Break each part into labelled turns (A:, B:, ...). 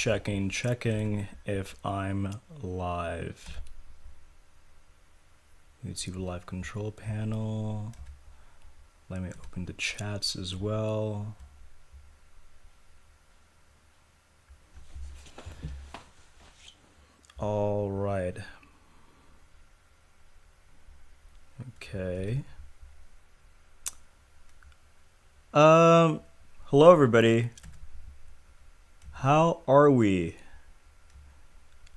A: Checking if I'm live. YouTube live control panel. Let me open the chats as well. All right. Okay. Hello everybody. How are we?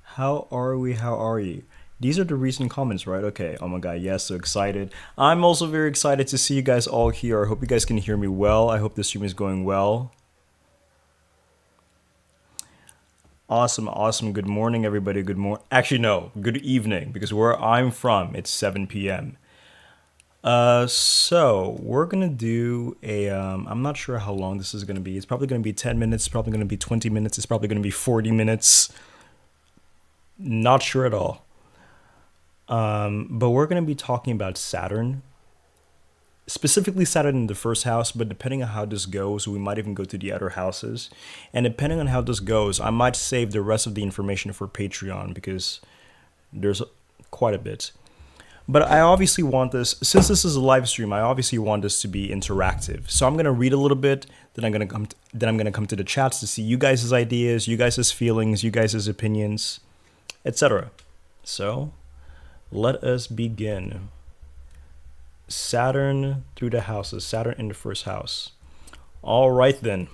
A: How are you? These are the recent comments, right? Okay. Oh my god, yes, so excited. I'm also very excited to see you guys all here. I hope you guys can hear me well. I hope the stream is going well. Awesome. Good morning, everybody. Actually, no. Good evening, because where I'm from, it's 7 p.m. So we're gonna do a. I'm not sure how long this is gonna be. It's probably gonna be 10 minutes. It's probably gonna be 20 minutes. It's probably gonna be 40 minutes. Not sure at all. But we're gonna be talking about Saturn. Specifically Saturn in the first house, but depending on how this goes, we might even go to the other houses. And depending on how this goes, I might save the rest of the information for Patreon because there's quite a bit. But I obviously want this, since this is a live stream, I obviously want this to be interactive. So I'm gonna read a little bit, then I'm gonna come to the chats to see you guys' ideas, you guys' feelings, you guys' opinions, etc. So let us begin. Saturn through the houses, Saturn in the first house. All right then.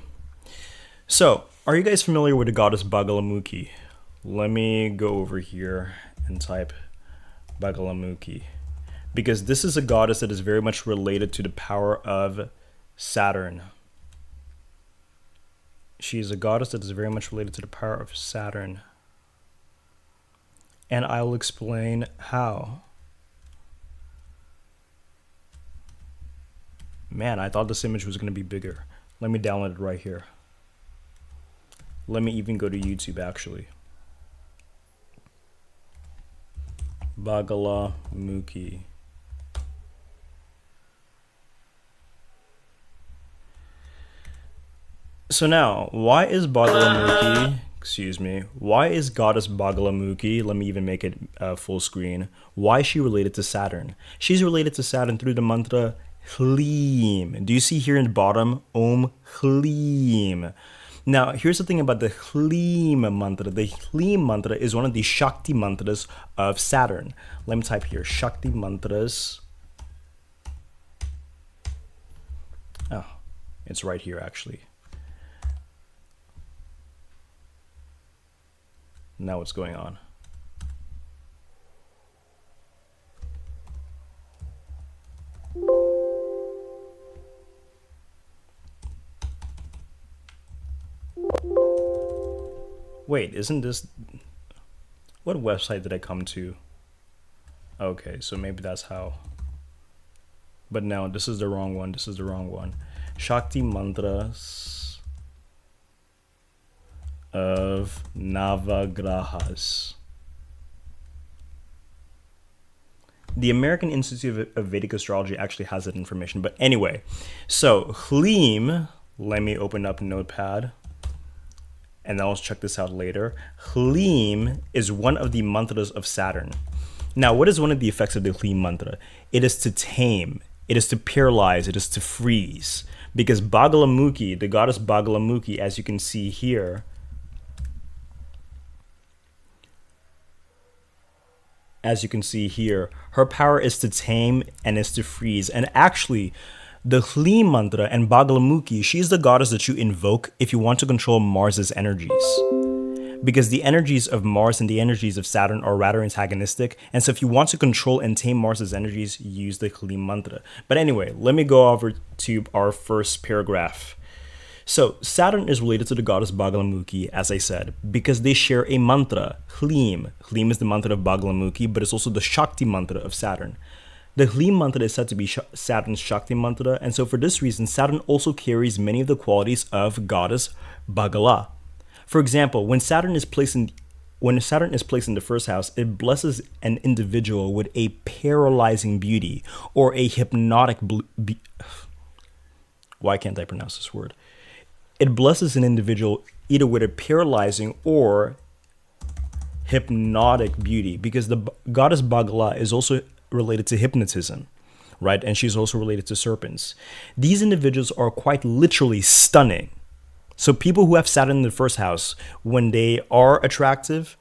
A: So, are you guys familiar with the goddess Bagalamukhi? Let me go over here and type Bagalamukhi, because this is a goddess that is very much related to the power of Saturn. She is a goddess that is very much related to the power of Saturn. And I will explain how. Man, I thought this image was going to be bigger. Let me download it right here. Let me even go to YouTube, actually. Bagalamukhi. So now, why is Bagalamukhi, why is goddess Bagalamukhi, let me even make it full screen, why is she related to Saturn? She's related to Saturn through the mantra Hleem. Do you see here in the bottom? Om Hleem. Now, here's the thing about the Hleem mantra. The Hleem mantra is one of the Shakti mantras of Saturn. Let me type here, Shakti mantras. Oh, it's right here actually. Now what's going on? Wait, isn't this... What website did I come to? Okay, so maybe that's how. But no, this is the wrong one. This is the wrong one. Shakti Mantras of Navagrahas. The American Institute of Vedic Astrology actually has that information. But anyway, so Hleem, let me open up Notepad. And then I'll check this out later. Hleem is one of the mantras of Saturn. Now, what is one of the effects of the Hleem mantra? It is to tame, it is to paralyze, it is to freeze. Because Bagalamukhi, the goddess Bagalamukhi, as you can see here, her power is to tame and is to freeze. And actually, the Hleem mantra and Bagalamukhi, she's the goddess that you invoke if you want to control Mars's energies. Because the energies of Mars and the energies of Saturn are rather antagonistic. And so if you want to control and tame Mars's energies, use the Hleem mantra. But anyway, let me go over to our first paragraph. So Saturn is related to the goddess Bagalamukhi, as I said, because they share a mantra, Hleem. Hleem is the mantra of Bagalamukhi, but it's also the Shakti mantra of Saturn. The Hleem mantra is said to be Saturn's Shakti mantra, and so for this reason, Saturn also carries many of the qualities of goddess Bagala. For example, when Saturn is placed in the first house, it blesses an individual with a paralyzing beauty or a hypnotic why can't I pronounce this word? It blesses an individual either with a paralyzing or hypnotic beauty, because the goddess Bagala is also related to hypnotism, right? And she's also related to serpents. These individuals are quite literally stunning. So people who have Saturn in the first house, when they are attractive,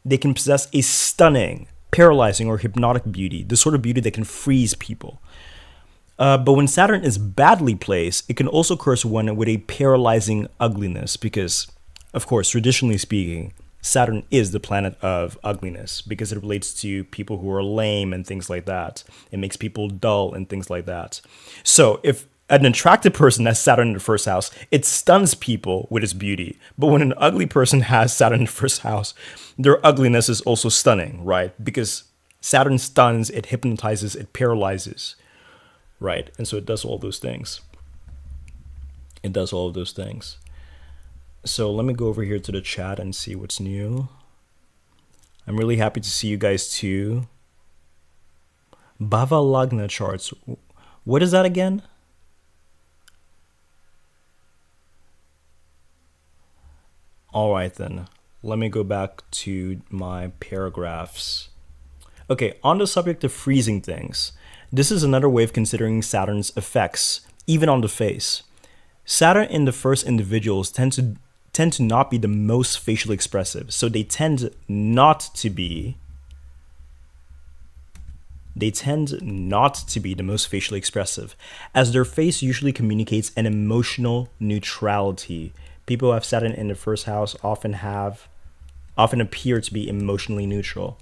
A: they can possess a stunning, paralyzing, or hypnotic beauty, the sort of beauty that can freeze people. But when Saturn is badly placed, it can also curse one with a paralyzing ugliness because, of course, traditionally speaking, Saturn is the planet of ugliness because it relates to people who are lame and things like that. It makes people dull and things like that. So if an attractive person has Saturn in the first house, it stuns people with its beauty. But when an ugly person has Saturn in the first house, their ugliness is also stunning, right? Because Saturn stuns, it hypnotizes, it paralyzes, right? And so it does all those things. It does all of those things. So let me go over here to the chat and see what's new. I'm really happy to see you guys too. Bhava Lagna charts. What is that again? All right, then. Let me go back to my paragraphs. Okay, on the subject of freezing things. This is another way of considering Saturn's effects, even on the face. Saturn in the first individuals tend to not be the most facially expressive. So they tend not to be the most facially expressive, as their face usually communicates an emotional neutrality. People who have Saturn in the first house often appear to be emotionally neutral.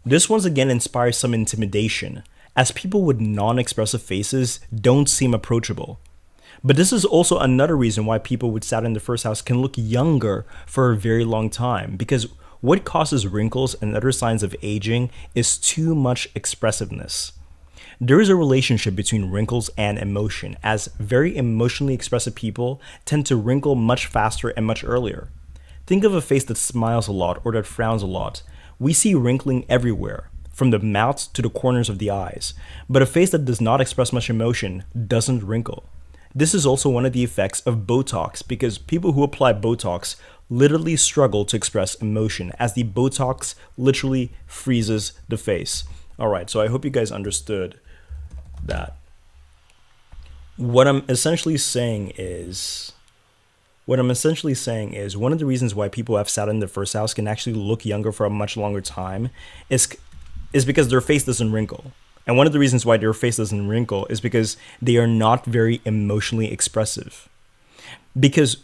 A: This once again inspires some intimidation, as people with non-expressive faces don't seem approachable. But this is also another reason why people with Saturn in the first house can look younger for a very long time, because what causes wrinkles and other signs of aging is too much expressiveness. There is a relationship between wrinkles and emotion, as very emotionally expressive people tend to wrinkle much faster and much earlier. Think of a face that smiles a lot or that frowns a lot. We see wrinkling everywhere, from the mouth to the corners of the eyes, but a face that does not express much emotion doesn't wrinkle. This is also one of the effects of Botox, because people who apply Botox literally struggle to express emotion, as the Botox literally freezes the face. All right, so I hope you guys understood that. What I'm essentially saying is one of the reasons why people who have Saturn in the first house can actually look younger for a much longer time is because their face doesn't wrinkle. And one of the reasons why their face doesn't wrinkle is because they are not very emotionally expressive. Because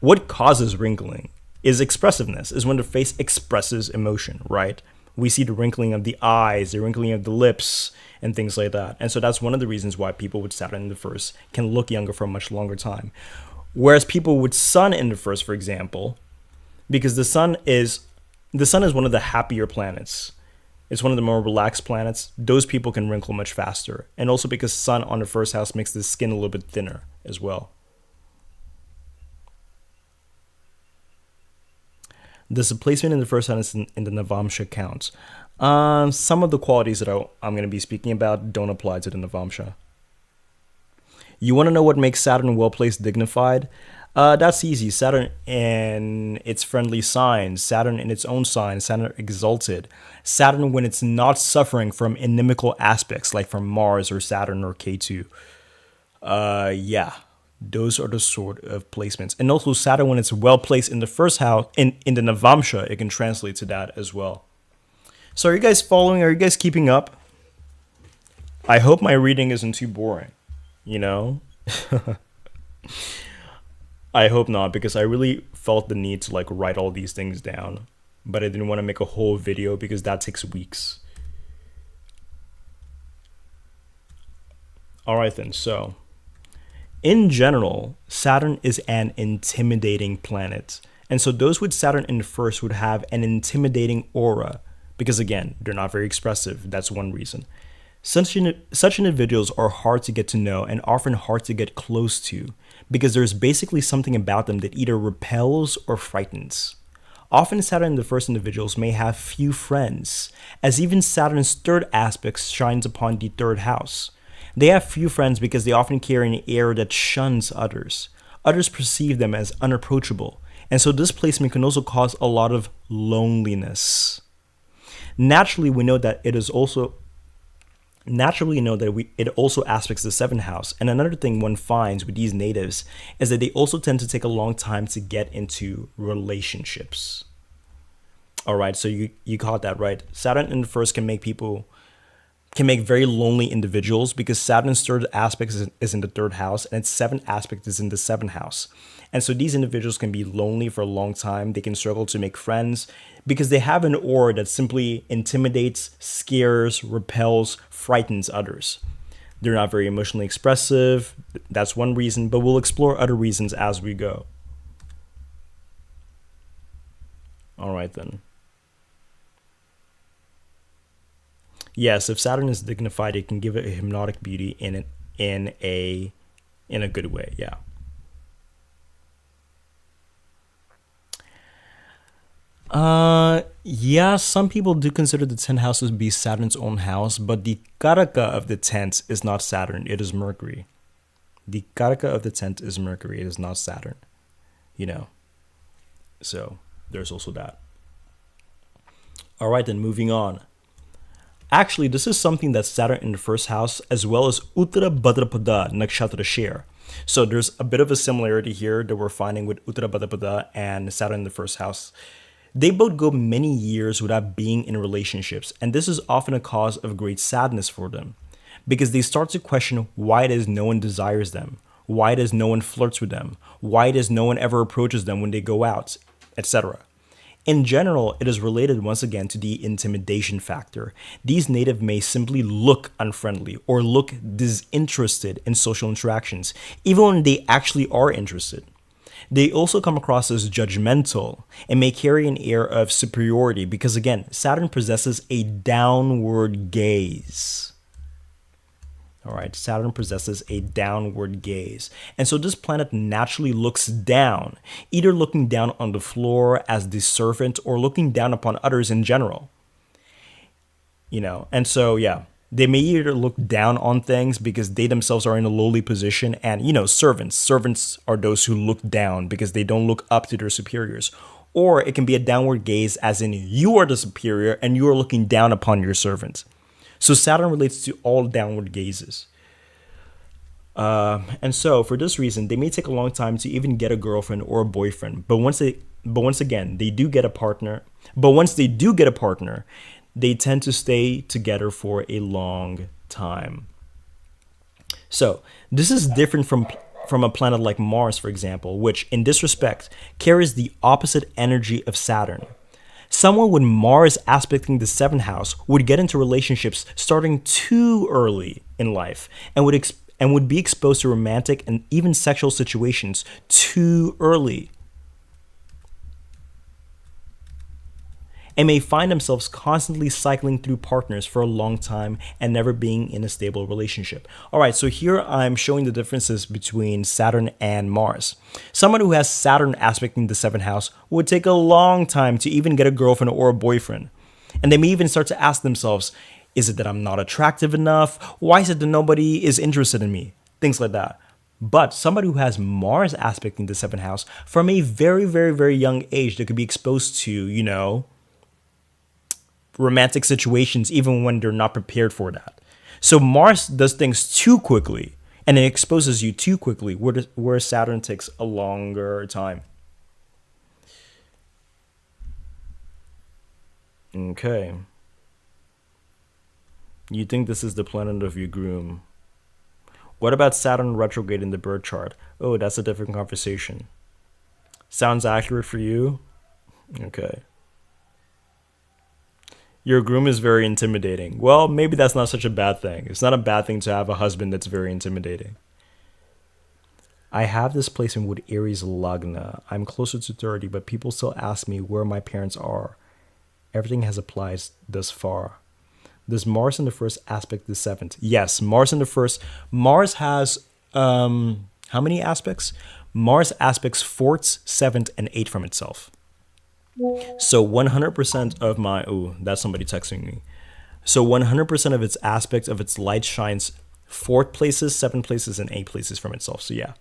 A: what causes wrinkling is expressiveness, is when the face expresses emotion, right? We see the wrinkling of the eyes, the wrinkling of the lips, and things like that. And so that's one of the reasons why people with Saturn in the first can look younger for a much longer time. Whereas people with Sun in the first, for example, because the sun is one of the happier planets. It's one of the more relaxed planets. Those people can wrinkle much faster. And also because Sun on the first house makes the skin a little bit thinner as well. Does the placement in the first house in the Navamsha count? Some of the qualities that I'm going to be speaking about don't apply to the Navamsha. You want to know what makes Saturn well-placed dignified? That's easy. Saturn in its friendly signs, Saturn in its own sign, Saturn exalted, Saturn when it's not suffering from inimical aspects like from Mars or Saturn or K2. Yeah, those are the sort of placements. And also Saturn when it's well placed in the first house, in the Navamsha, it can translate to that as well. So are you guys following? Are you guys keeping up? I hope my reading isn't too boring, you know? I hope not, because I really felt the need to like write all these things down, but I didn't want to make a whole video because that takes weeks. All right then, so in general, Saturn is an intimidating planet. And so those with Saturn in the first would have an intimidating aura because again, they're not very expressive. That's one reason. Such individuals are hard to get to know and often hard to get close to because there's basically something about them that either repels or frightens. Often Saturn in the first individuals may have few friends, as even Saturn's third aspect shines upon the third house. They have few friends because they often carry an air that shuns others. Others perceive them as unapproachable, And so this placement can also cause a lot of loneliness. Naturally, we know that it is also it also aspects the seventh house. And another thing one finds with these natives is that they also tend to take a long time to get into relationships. All right, so you caught that right. Saturn in the first can make very lonely individuals because Saturn's third aspect is in the third house and its seventh aspect is in the seventh house. And so these individuals can be lonely for a long time. They can struggle to make friends because they have an aura that simply intimidates, scares, repels, frightens others. They're not very emotionally expressive. That's one reason, but we'll explore other reasons as we go. All right, then. Yes, if Saturn is dignified, it can give it a hypnotic beauty in a good way. Yeah. Yeah, some people do consider the 10th house to be Saturn's own house, but the Karaka of the 10th is not Saturn, it is Mercury. The Karaka of the 10th is Mercury, it is not Saturn. You know. So, there's also that. All right, then moving on. Actually, this is something that Saturn in the first house as well as Uttara Bhadrapada Nakshatra share. So there's a bit of a similarity here that we're finding with Uttara Bhadrapada and Saturn in the first house. They both go many years without being in relationships, and this is often a cause of great sadness for them because they start to question why it is no one desires them, why it is no one flirts with them, why it is no one ever approaches them when they go out, etc. In general, it is related once again to the intimidation factor. These natives may simply look unfriendly or look disinterested in social interactions, even when they actually are interested. They also come across as judgmental and may carry an air of superiority because, again, Saturn possesses a downward gaze. All right, Saturn possesses a downward gaze. And so this planet naturally looks down, either looking down on the floor as the servant or looking down upon others in general. You know, and so, yeah, they may either look down on things because they themselves are in a lowly position. And, you know, servants are those who look down because they don't look up to their superiors. Or it can be a downward gaze as in you are the superior and you are looking down upon your servant. So Saturn relates to all downward gazes. And so for this reason, they may take a long time to even get a girlfriend or a boyfriend. But once again, they do get a partner. But once they do get a partner, they tend to stay together for a long time. So this is different from a planet like Mars, for example, which in this respect carries the opposite energy of Saturn. Someone with Mars aspecting the seventh house would get into relationships starting too early in life and would be exposed to romantic and even sexual situations too early. And may find themselves constantly cycling through partners for a long time and never being in a stable relationship. All right, so here I'm showing the differences between Saturn and Mars. Someone who has Saturn aspecting the seventh house would take a long time to even get a girlfriend or a boyfriend. And they may even start to ask themselves, is it that I'm not attractive enough? Why is it that nobody is interested in me? Things like that. But somebody who has Mars aspecting the seventh house from a very, very, very young age, they could be exposed to, you know, romantic situations even when they're not prepared for that. So Mars does things too quickly and it exposes you too quickly, where Saturn takes a longer time. Okay. You think this is the planet of your groom. What about Saturn retrograde in the birth chart? Oh, that's a different conversation. Sounds accurate for you? Okay. Your groom is very intimidating. Well, maybe that's not such a bad thing. It's not a bad thing to have a husband that's very intimidating. I have this placement with Aries Lagna. I'm closer to 30, but people still ask me where my parents are. Everything has applied thus far. Does Mars in the first aspect the seventh? Yes, Mars in the first. Mars has, how many aspects? Mars aspects fourth, seventh, and eighth from itself. So 100% of my, oh, that's somebody texting me. So 100% of its aspects of its light shines fourth places, seventh places, and eighth places from itself. So yeah.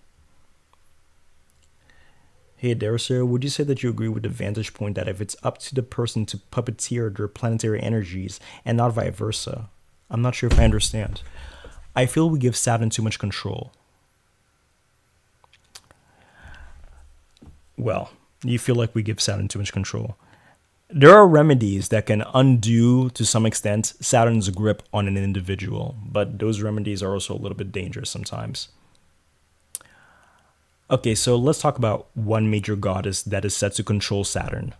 A: Hey, Darcy, would you say that you agree with the vantage point that if it's up to the person to puppeteer their planetary energies and not vice versa? I'm not sure if I understand. I feel we give Saturn too much control. Well, you feel like we give Saturn too much control. There are remedies that can undo, to some extent, Saturn's grip on an individual, but those remedies are also a little bit dangerous sometimes. Okay, so let's talk about one major goddess that is said to control Saturn.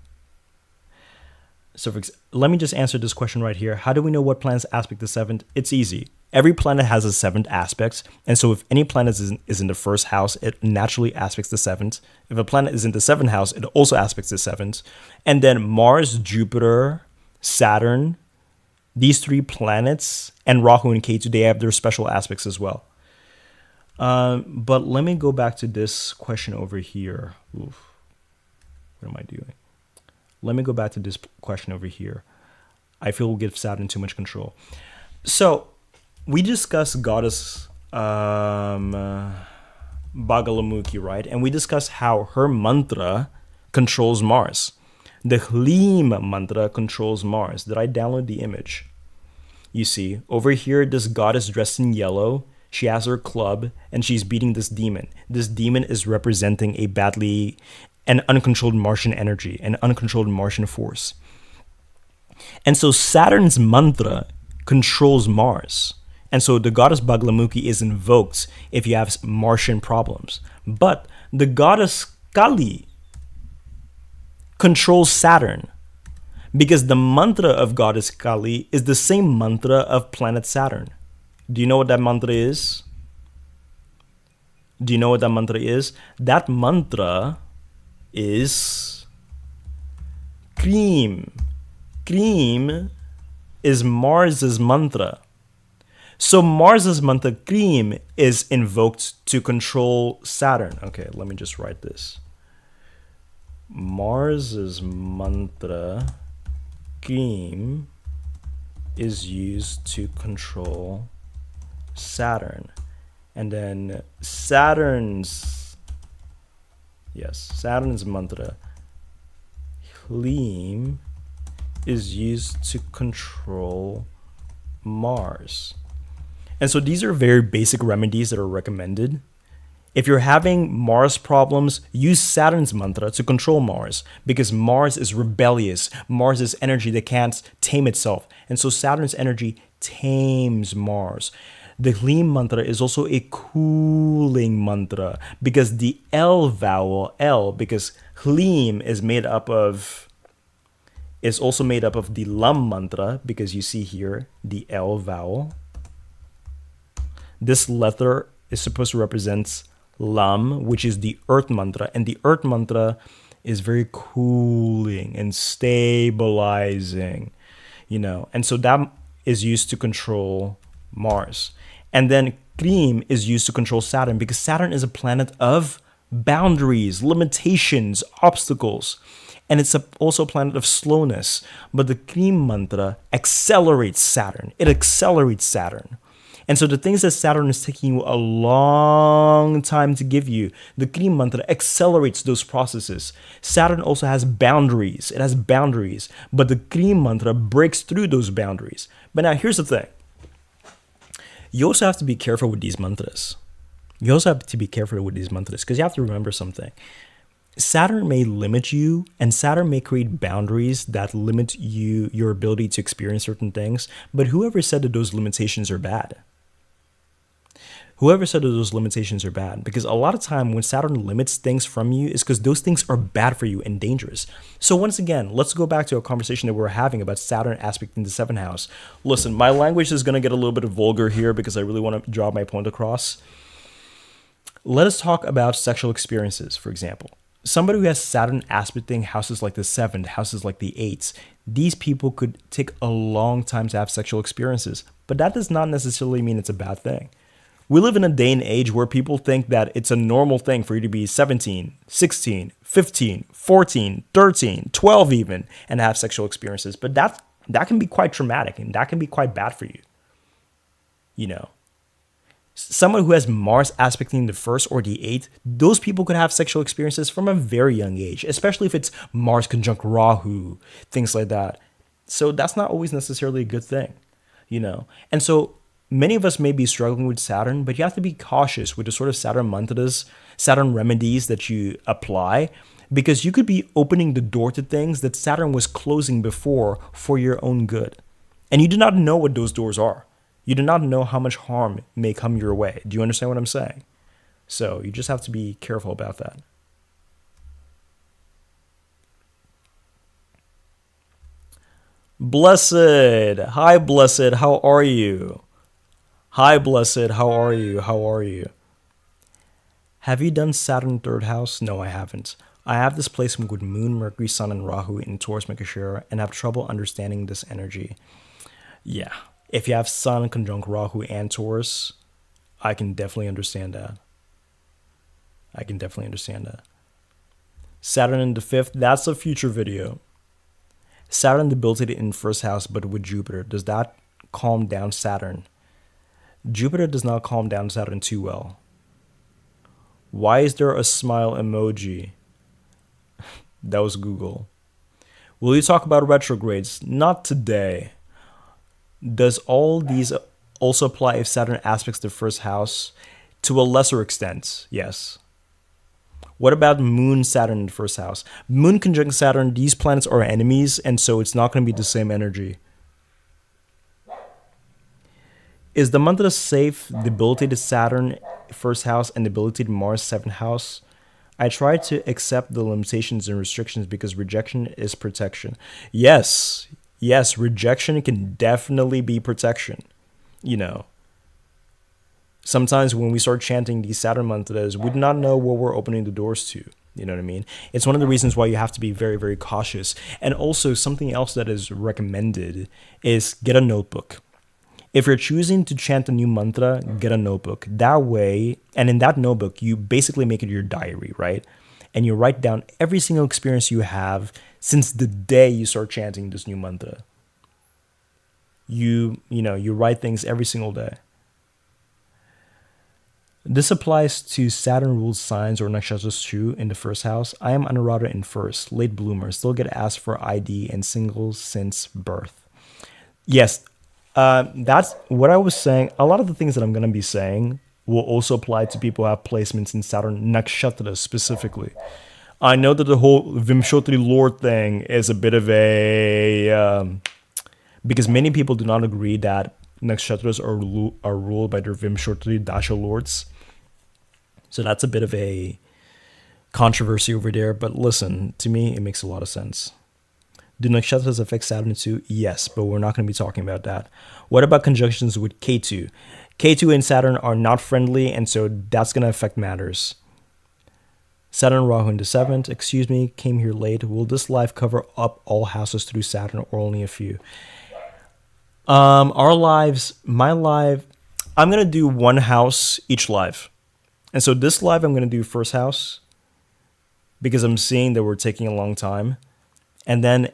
A: So let me just answer this question right here. How do we know what planets aspect the seventh? It's easy. Every planet has a seventh aspect, and so if any planet is in the first house, it naturally aspects the seventh. If a planet is in the seventh house, it also aspects the seventh. And then Mars, Jupiter, Saturn, these three planets, and Rahu and Ketu, they have their special aspects as well. But let me go back to this question over here. Oof. What am I doing? Let me go back to this question over here. I feel we'll give Saturn too much control. So we discussed goddess Bagalamukhi, right? And we discussed how her mantra controls Mars. The Hlim mantra controls Mars. Did I download the image? You see, over here, this goddess dressed in yellow, she has her club and she's beating this demon. This demon is representing an uncontrolled Martian energy, an uncontrolled Martian force. And so Saturn's mantra controls Mars. And so the goddess Bagalamukhi is invoked if you have Martian problems. But the goddess Kali controls Saturn because the mantra of goddess Kali is the same mantra of planet Saturn. Do you know what that mantra is? Do you know what that mantra is? That mantra is Cream. Cream is Mars's mantra. So Mars's mantra Cream is invoked to control Saturn. Okay, let me just write this. Mars's mantra Cream is used to control Saturn. And then Saturn's mantra Hlim is used to control Mars. And so these are very basic remedies that are recommended. If you're having Mars problems, use Saturn's mantra to control Mars because Mars is rebellious. Mars is energy that can't tame itself. And so Saturn's energy tames Mars. The Hlim mantra is also a cooling mantra because the L vowel, because Hlim is also made up of the Lam mantra because you see here the L vowel. This letter is supposed to represent Lam, which is the earth mantra, and the earth mantra is very cooling and stabilizing, and so that is used to control Mars. And then Cream is used to control Saturn because Saturn is a planet of boundaries, limitations, obstacles. And it's also a planet of slowness. But the Cream mantra accelerates Saturn. It accelerates Saturn. And so the things that Saturn is taking you a long time to give you, the Cream mantra accelerates those processes. Saturn also has boundaries. It has boundaries. But the Cream mantra breaks through those boundaries. But now here's the thing. You also have to be careful with these mantras. Because you have to remember something. Saturn may limit you, and Saturn may create boundaries that limit your ability to experience certain things. But whoever said that those limitations are bad? Because a lot of time when Saturn limits things from you is because those things are bad for you and dangerous. So once again, let's go back to a conversation that we were having about Saturn aspect in the 7th house. Listen, my language is going to get a little bit vulgar here because I really want to draw my point across. Let us talk about sexual experiences, for example. Somebody who has Saturn aspecting houses like the 7th, houses like the 8th, these people could take a long time to have sexual experiences. But that does not necessarily mean it's a bad thing. We live in a day and age where people think that it's a normal thing for you to be 17, 16, 15, 14, 13, 12 even, and have sexual experiences. But that can be quite traumatic and that can be quite bad for you. Someone who has Mars aspecting the first or the eighth, those people could have sexual experiences from a very young age, especially if it's Mars conjunct Rahu, things like that. So that's not always necessarily a good thing, you know? And so many of us may be struggling with Saturn, but you have to be cautious with the sort of Saturn mantras, Saturn remedies that you apply, because you could be opening the door to things that Saturn was closing before for your own good. And you do not know what those doors are. You do not know how much harm may come your way. Do you understand what I'm saying? So you just have to be careful about that. Blessed. Hi, Blessed. How are you? Hi, Blessed. How are you? How are you? Have you done Saturn third house? No, I haven't. I have this placement with Moon, Mercury, Sun, and Rahu in Taurus Makashira and have trouble understanding this energy. Yeah. If you have Sun conjunct Rahu and Taurus, I can definitely understand that. Saturn in the fifth, that's a future video. Saturn debilitated in first house, but with Jupiter. Does that calm down Saturn? Jupiter does not calm down Saturn too well. Why is there a smile emoji? That was Google. Will you talk about retrogrades? Not today. Does all these also apply if Saturn aspects the first house? To a lesser extent, yes. What about Moon, Saturn in the first house? Moon conjunct Saturn, these planets are enemies, and so it's not going to be the same energy. Is the mantra safe, debilitated Saturn, first house, and debilitated Mars, seventh house? I try to accept the limitations and restrictions because rejection is protection. Yes, rejection can definitely be protection. You know, sometimes when we start chanting these Saturn mantras, we do not know what we're opening the doors to. You know what I mean? It's one of the reasons why you have to be very, very cautious. And also something else that is recommended is get a notebook. If you're choosing to chant a new mantra, get a notebook. That way, and in that notebook, you basically make it your diary, right? And you write down every single experience you have since the day you start chanting this new mantra. You write things every single day. This applies to Saturn ruled signs or nakshatras too in the first house. I am Anuradha in first, late bloomer, still get asked for ID and single since birth. Yes, that's what I was saying. A lot of the things that I'm going to be saying will also apply to people who have placements in Saturn nakshatras specifically. I know that the whole Vimshotri Lord thing is a bit of a... because many people do not agree that nakshatras are ruled by their Vimshotri Dasha Lords. So that's a bit of a controversy over there. But listen, to me, it makes a lot of sense. Do nakshatras affect Saturn too? Yes, but we're not going to be talking about that. What about conjunctions with Ketu? Ketu and Saturn are not friendly, and so that's going to affect matters. Saturn Rahu in the seventh, came here late. Will this live cover up all houses through Saturn or only a few? Our lives, my live, I'm going to do one house each live. And so this live, I'm going to do first house because I'm seeing that we're taking a long time. And then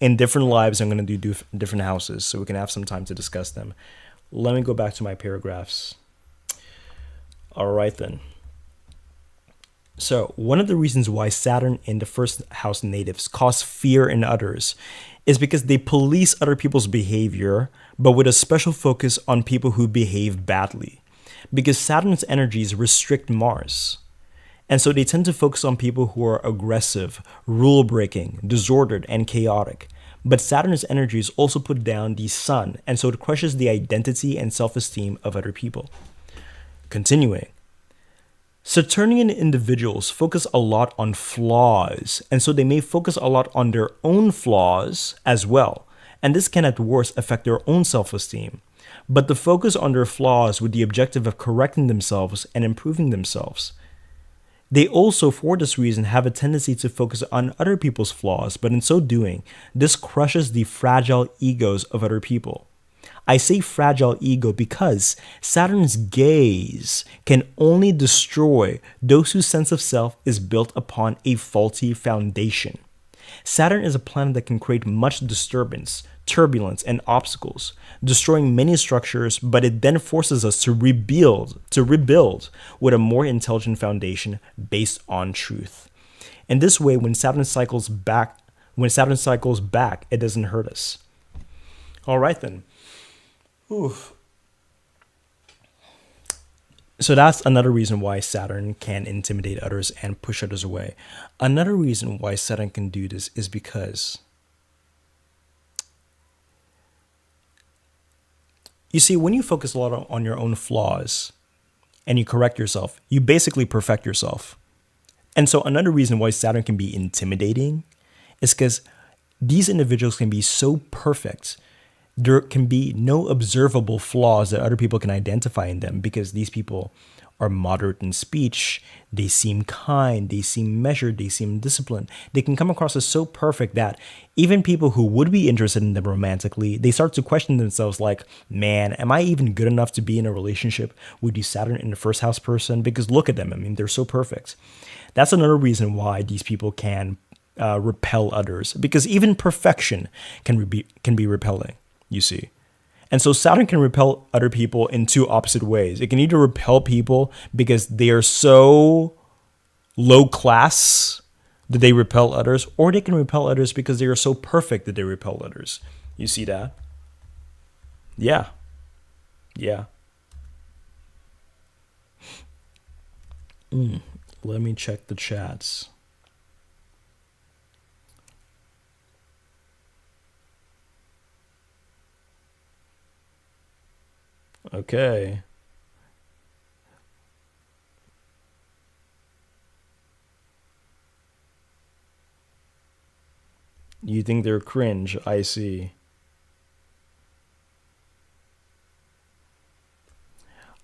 A: in different lives, I'm going to do different houses so we can have some time to discuss them. Let me go back to my paragraphs. All right, then. So one of the reasons why Saturn in the first house natives cause fear in others is because they police other people's behavior, but with a special focus on people who behave badly. Because Saturn's energies restrict Mars. And so they tend to focus on people who are aggressive, rule-breaking, disordered, and chaotic. But Saturn's energies also put down the sun, and so it crushes the identity and self-esteem of other people. Continuing. Saturnian individuals focus a lot on flaws, and so they may focus a lot on their own flaws as well. And this can at worst affect their own self-esteem. But the focus on their flaws with the objective of correcting themselves and improving themselves. They also, for this reason, have a tendency to focus on other people's flaws, but in so doing, this crushes the fragile egos of other people. I say fragile ego because Saturn's gaze can only destroy those whose sense of self is built upon a faulty foundation. Saturn is a planet that can create much disturbance turbulence, and obstacles, destroying many structures, but it then forces us to rebuild with a more intelligent foundation based on truth. In this way, when Saturn cycles back, it doesn't hurt us. All right then. Oof. So that's another reason why Saturn can intimidate others and push others away. Another reason why Saturn can do this is because, you see, when you focus a lot on your own flaws and you correct yourself, you basically perfect yourself. And so another reason why Saturn can be intimidating is because these individuals can be so perfect. There can be no observable flaws that other people can identify in them because these people are moderate in speech. They seem kind. They seem measured. They seem disciplined. They can come across as so perfect that even people who would be interested in them romantically, they start to question themselves like, man, am I even good enough to be in a relationship with the Saturn in the first house person? Because look at them. I mean, they're so perfect. That's another reason why these people can repel others, because even perfection can be repelling, you see. And so Saturn can repel other people in two opposite ways. It can either repel people because they are so low class that they repel others, or they can repel others because they are so perfect that they repel others. You see that? Yeah. Yeah. Let me check the chats. Okay. You think they're cringe? I see.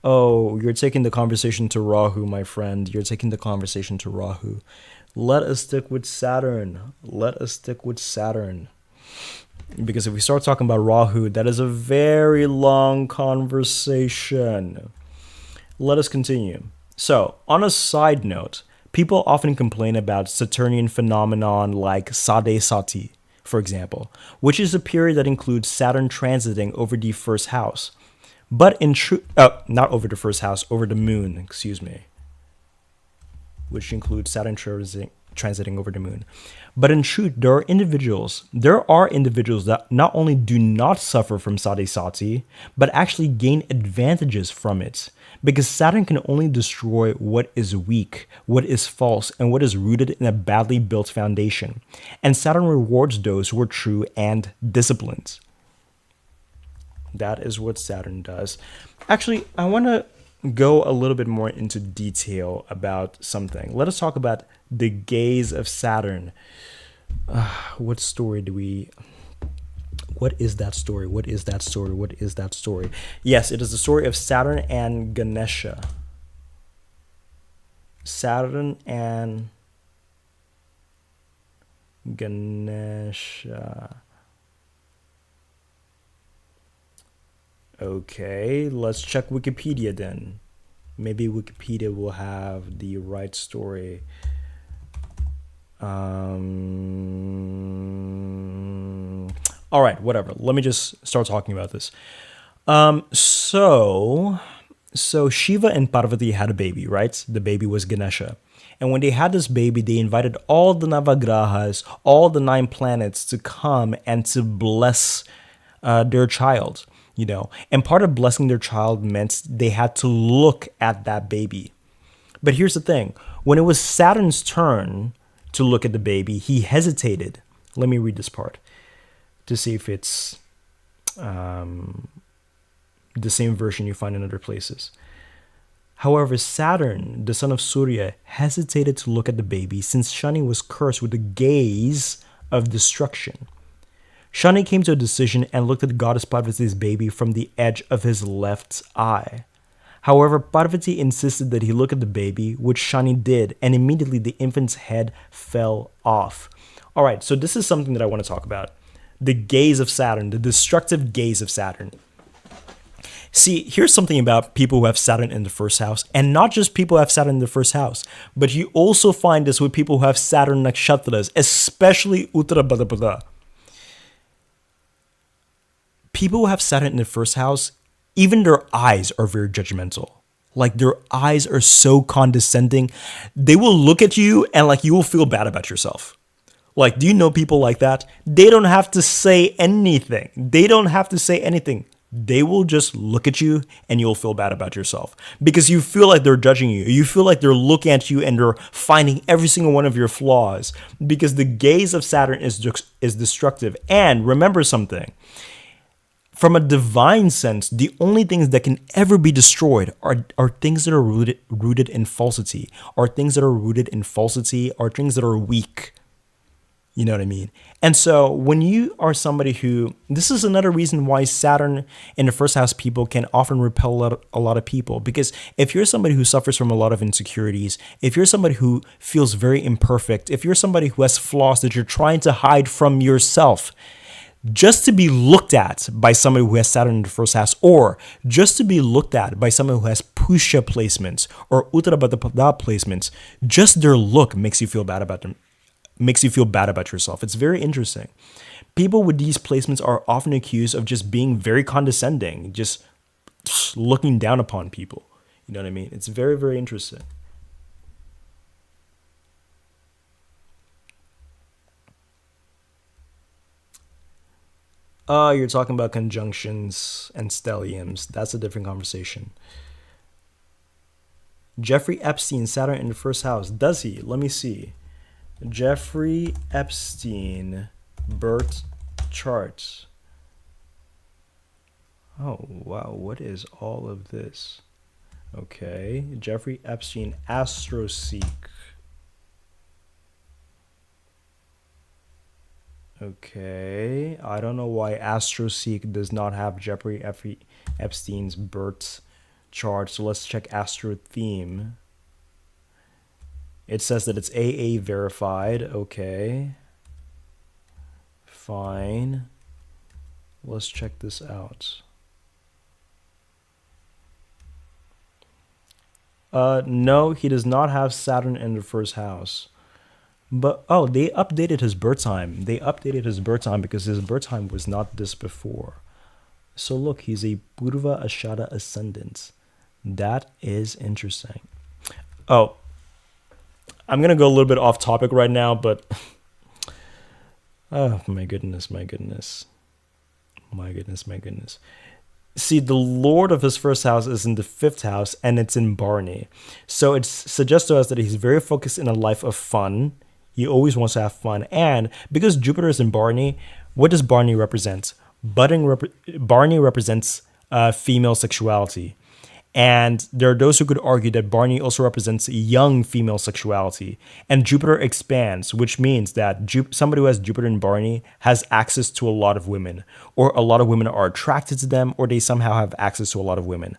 A: Oh, you're taking the conversation to Rahu, my friend. You're taking the conversation to Rahu. Let us stick with Saturn. Let us stick with Saturn. Because if we start talking about Rahu, that is a very long conversation. Let us continue. So, on a side note, people often complain about Saturnian phenomenon like Sade Sati, for example, which is a period that includes Saturn transiting over the first house. But in truth, not over the first house, over the moon, excuse me, which includes Saturn transiting over the moon. But in truth, there are individuals that not only do not suffer from Sade Sati, but actually gain advantages from it. Because Saturn can only destroy what is weak, what is false, and what is rooted in a badly built foundation. And Saturn rewards those who are true and disciplined. That is what Saturn does. Actually, I want to go a little bit more into detail about something. Let us talk about the gaze of Saturn. What story do we... What is that story? What is that story? What is that story? Yes, it is the story of Saturn and Ganesha. Saturn and Ganesha. Okay, let's check Wikipedia then. Maybe Wikipedia will have the right story. All right, whatever. Let me just start talking about this. So Shiva and Parvati had a baby, right? The baby was Ganesha. And when they had this baby, they invited all the Navagrahas, all the 9 planets to come and to bless their child. You know, and part of blessing their child meant they had to look at that baby. But here's the thing. When it was Saturn's turn to look at the baby, he hesitated. Let me read this part to see if it's the same version you find in other places. However, Saturn, the son of Surya, hesitated to look at the baby since Shani was cursed with the gaze of destruction. Shani came to a decision and looked at goddess Parvati's baby from the edge of his left eye. However, Parvati insisted that he look at the baby, which Shani did, and immediately the infant's head fell off. All right, so this is something that I want to talk about. The gaze of Saturn, the destructive gaze of Saturn. See, here's something about people who have Saturn in the first house, and not just people who have Saturn in the first house, but you also find this with people who have Saturn nakshatras, especially Uttara Bhadrapada. People who have Saturn in the first house, even their eyes are very judgmental. Like their eyes are so condescending. They will look at you and like you will feel bad about yourself. Like, do you know people like that? They don't have to say anything. They don't have to say anything. They will just look at you and you'll feel bad about yourself because you feel like they're judging you. You feel like they're looking at you and they're finding every single one of your flaws because the gaze of Saturn is destructive. And remember something. From a divine sense, the only things that can ever be destroyed are things that are rooted in falsity, are things that are rooted in falsity, are things that are weak. You know what I mean? And so when you are somebody who, this is another reason why Saturn in the first house people can often repel a lot of people. Because if you're somebody who suffers from a lot of insecurities, if you're somebody who feels very imperfect, if you're somebody who has flaws that you're trying to hide from yourself, just to be looked at by somebody who has Saturn in the first house, or just to be looked at by someone who has Pusha placements or Uttarabhadra placements, just their look makes you feel bad about them, makes you feel bad about yourself. It's very interesting. People with these placements are often accused of just being very condescending, just looking down upon people. You know what I mean? It's very, very interesting. You're talking about conjunctions and stelliums. That's a different conversation. Jeffrey Epstein, Saturn in the first house. Does he? Let me see. Jeffrey Epstein, birth chart. Oh, wow. What is all of this? Okay. Jeffrey Epstein, AstroSeek. Okay, I don't know why AstroSeek does not have Jeffrey Epstein's birth chart. So let's check Astro Theme. It says that it's AA verified. Okay, fine. Let's check this out. No, he does not have Saturn in the first house. But, oh, they updated his birth time. They updated his birth time because his birth time was not this before. So look, he's a Purva Ashada ascendant. That is interesting. Oh, I'm going to go a little bit off topic right now, but... oh, my goodness, my goodness. My goodness, my goodness. See, the Lord of his first house is in the fifth house, and it's in Barney. So it suggests to us that he's very focused in a life of fun. He always wants to have fun. And because Jupiter is in Barney, what does Barney represent? Barney represents female sexuality. And there are those who could argue that Barney also represents young female sexuality. And Jupiter expands, which means that somebody who has Jupiter in Barney has access to a lot of women. Or a lot of women are attracted to them, or they somehow have access to a lot of women.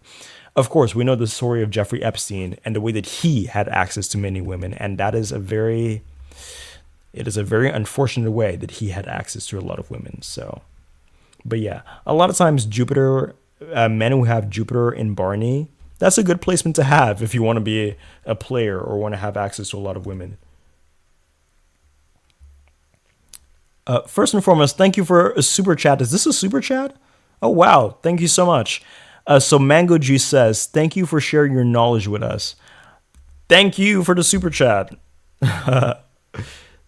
A: Of course, we know the story of Jeffrey Epstein and the way that he had access to many women. And that is a very unfortunate way that he had access to a lot of women. So, but yeah, a lot of times Jupiter, men who have Jupiter in Barney, that's a good placement to have if you want to be a player or want to have access to a lot of women. First and foremost, thank you for a super chat. Is this a super chat? Oh, wow. Thank you so much. So Mango G says, thank you for sharing your knowledge with us. Thank you for the super chat.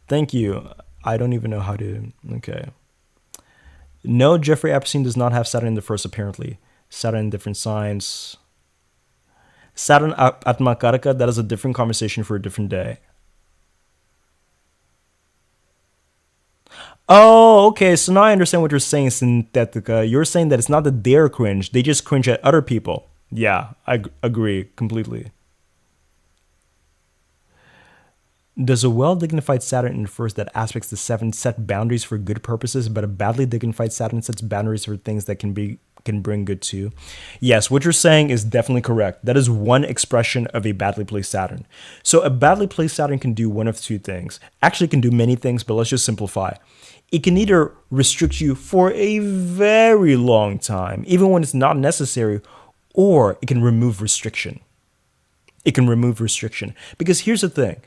A: Thank you. I don't even know how to... Okay. No, Jeffrey Epstein does not have Saturn in the first, apparently. Saturn in different signs. Saturn at Makaraka, that is a different conversation for a different day. Oh, okay. So now I understand what you're saying, Synthetica. You're saying that it's not that they're cringe. They just cringe at other people. Yeah, I agree completely. Does a well-dignified Saturn in the first that aspects the seventh set boundaries for good purposes, but a badly dignified Saturn sets boundaries for things that can bring good too? Yes, what you're saying is definitely correct. That is one expression of a badly placed Saturn. So a badly placed Saturn can do one of two things. Actually, it can do many things, but let's just simplify. It can either restrict you for a very long time, even when it's not necessary, or it can remove restriction. It can remove restriction. Because here's the thing.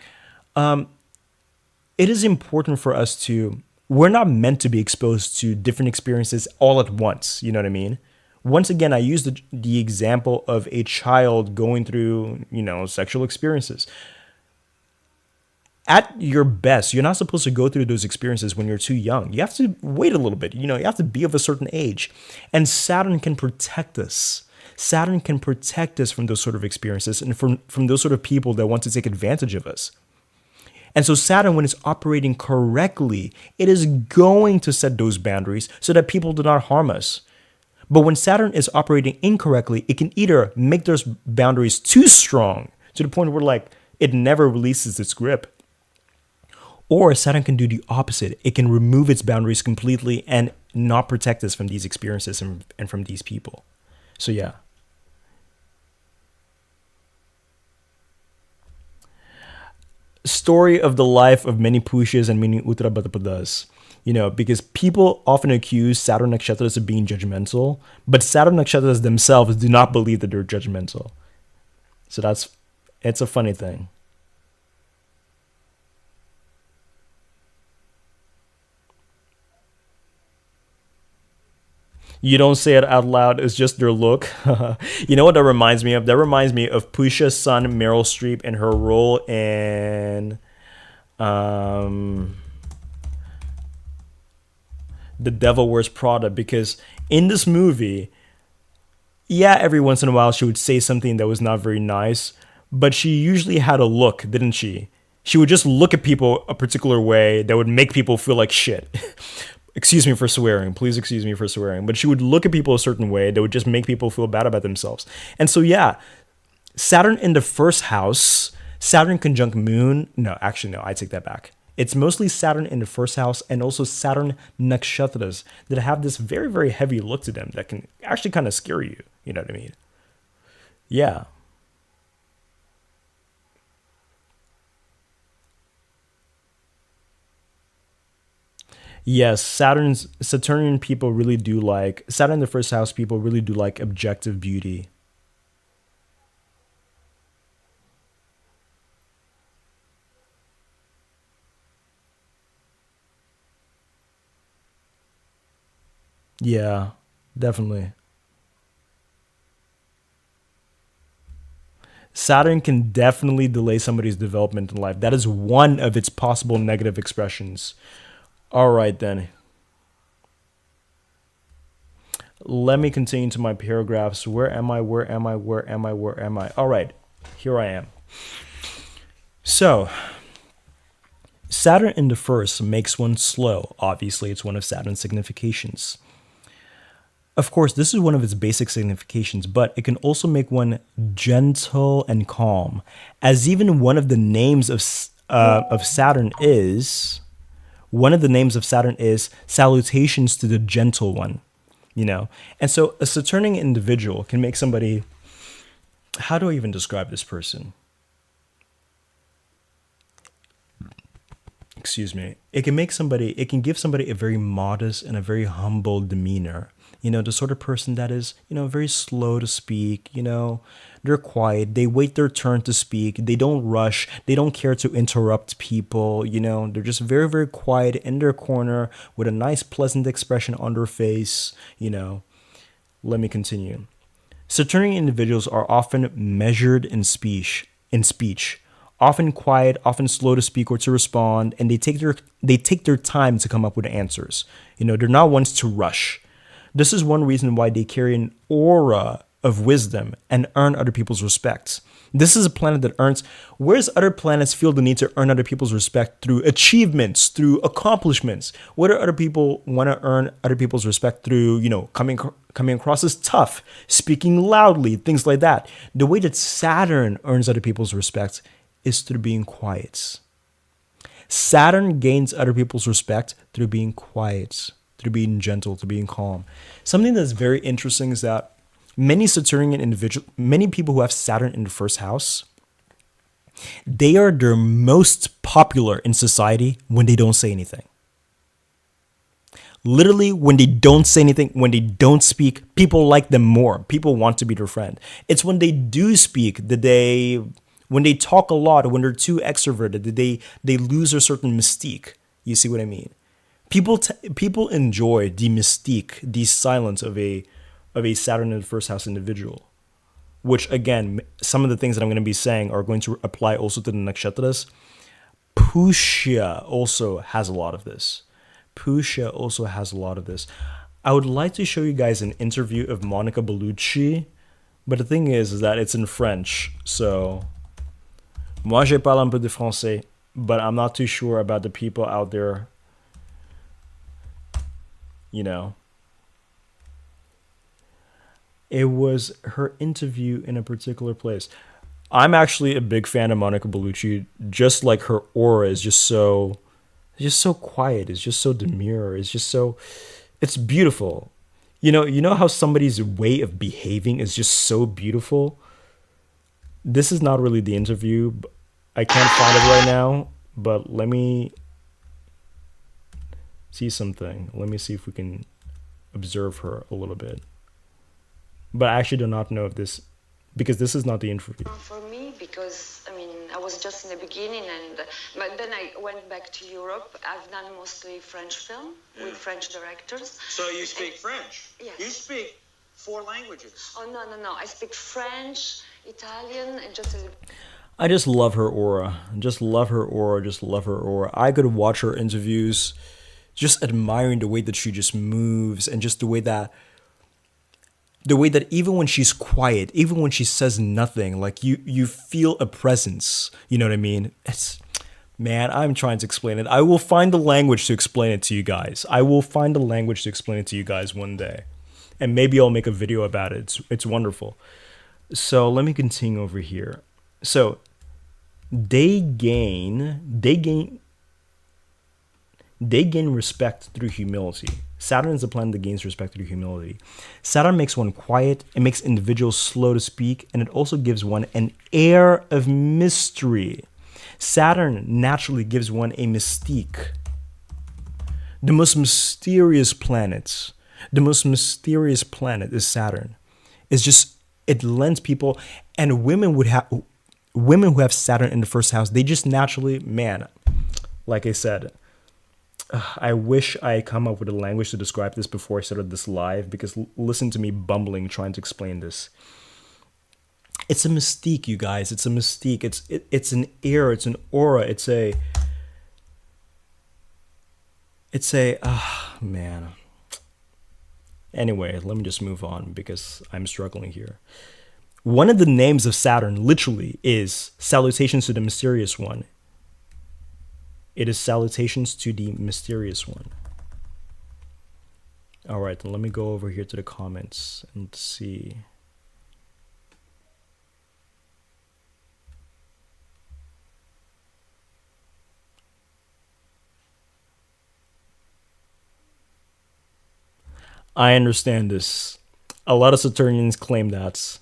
A: It is important for us to we're not meant to be exposed to different experiences all at once. You know what I mean? Once again, I use the example of a child going through, sexual experiences. At your best, you're not supposed to go through those experiences when you're too young. You have to wait a little bit. You have to be of a certain age. And Saturn can protect us. Saturn can protect us from those sort of experiences and from those sort of people that want to take advantage of us. And so Saturn, when it's operating correctly, it is going to set those boundaries so that people do not harm us. But when Saturn is operating incorrectly, it can either make those boundaries too strong to the point where it never releases its grip. Or Saturn can do the opposite. It can remove its boundaries completely and not protect us from these experiences and from these people. So yeah. Story of the life of many Pushas and many Uttarabhadrapadas. Because people often accuse Saturn Nakshatras of being judgmental, but Saturn Nakshatras themselves do not believe that they're judgmental. So it's a funny thing. You don't say it out loud, it's just their look. You know what that reminds me of? That reminds me of Pusha's son, Meryl Streep, and her role in The Devil Wears Prada. Because in this movie, yeah, every once in a while she would say something that was not very nice, but she usually had a look, didn't she? She would just look at people a particular way that would make people feel like shit. Excuse me for swearing. Please excuse me for swearing. But she would look at people a certain way that would just make people feel bad about themselves. And so, yeah, Saturn in the first house, Saturn conjunct Moon. No, actually, no, I take that back. It's mostly Saturn in the first house and also Saturn nakshatras that have this very, very heavy look to them that can actually kind of scare you. You know what I mean? Yeah. Yes, Saturnian people really do like Saturn in the first house people really do like objective beauty. Yeah, definitely. Saturn can definitely delay somebody's development in life. That is one of its possible negative expressions. All right, then. Let me continue to my paragraphs. Where am I? Where am I? Where am I? Where am I? All right, here I am. So, Saturn in the first makes one slow. Obviously, it's one of Saturn's significations. Of course, this is one of its basic significations, but it can also make one gentle and calm, as even one of the names of Saturn is salutations to the gentle one, And so a Saturnian individual can make somebody, how do I even describe this person? Excuse me. It can give somebody a very modest and a very humble demeanor. The sort of person that is, very slow to speak, they're quiet, they wait their turn to speak, they don't rush, they don't care to interrupt people, they're just very, very quiet in their corner with a nice, pleasant expression on their face, Let me continue. Saturnian individuals are often measured in speech, often quiet, often slow to speak or to respond, and they take their time to come up with answers. They're not ones to rush. This is one reason why they carry an aura of wisdom and earn other people's respect. This is a planet that earns, whereas other planets feel the need to earn other people's respect through achievements, through accomplishments. What do other people want to earn other people's respect through, coming across as tough, speaking loudly, things like that. The way that Saturn earns other people's respect is through being quiet. Saturn gains other people's respect through being quiet, through being gentle, through being calm. Something that's very interesting is that many people who have Saturn in the first house, they are their most popular in society when they don't say anything. Literally, when they don't say anything, when they don't speak, people like them more. People want to be their friend. It's when they do speak when they talk a lot, when they're too extroverted, that they lose a certain mystique. You see what I mean? People enjoy the mystique, the silence of a Saturn in the first house individual. Which again, some of the things that I'm going to be saying are going to apply also to the nakshatras. Pushya also has a lot of this. Pushya also has a lot of this. I would like to show you guys an interview of Monica Bellucci, but the thing is that it's in French. So, moi je parle un peu de français, but I'm not too sure about the people out there. You know, it was her interview in a particular place. I'm actually a big fan of Monica Bellucci. Just like her aura is just so quiet. It's just so demure. It's beautiful. You know how somebody's way of behaving is just so beautiful. This is not really the interview. I can't find it right now, but let me see something. Let me see if we can observe her a little bit. But I actually do not know if this, because this is not the interview.
B: For me, because I mean, I was just in the beginning, but then I went back to Europe. I've done mostly French film with French directors.
C: So you speak French?
B: Yes.
C: You speak 4 languages?
B: Oh no! I speak French, Italian, and just.
A: I just love her aura. Just love her aura. Just love her aura. I could watch her interviews, just admiring the way that she just moves and just the way that even when she's quiet, even when she says nothing, like you feel a presence. You know what I mean? Man, I'm trying to explain it. I will find the language to explain it to you guys. I will find the language to explain it to you guys one day. And maybe I'll make a video about it. It's wonderful. So let me continue over here. So they gain respect through humility. Saturn is a planet that gains respect through humility. Saturn makes one quiet, it makes individuals slow to speak, and it also gives one an air of mystery. Saturn naturally gives one a mystique. The most mysterious planet is Saturn. It lends people, and women who have Saturn in the first house, they just naturally, man, like I said, I wish I had come up with a language to describe this before I started this live, because listen to me bumbling trying to explain this. It's a mystique, you guys. It's a mystique. It's an air. It's an aura. Man. Anyway, let me just move on because I'm struggling here. One of the names of Saturn literally is salutations to the mysterious one. It is salutations to the mysterious one. All right, then let me go over here to the comments and see. I understand this. A lot of Saturnians claim that.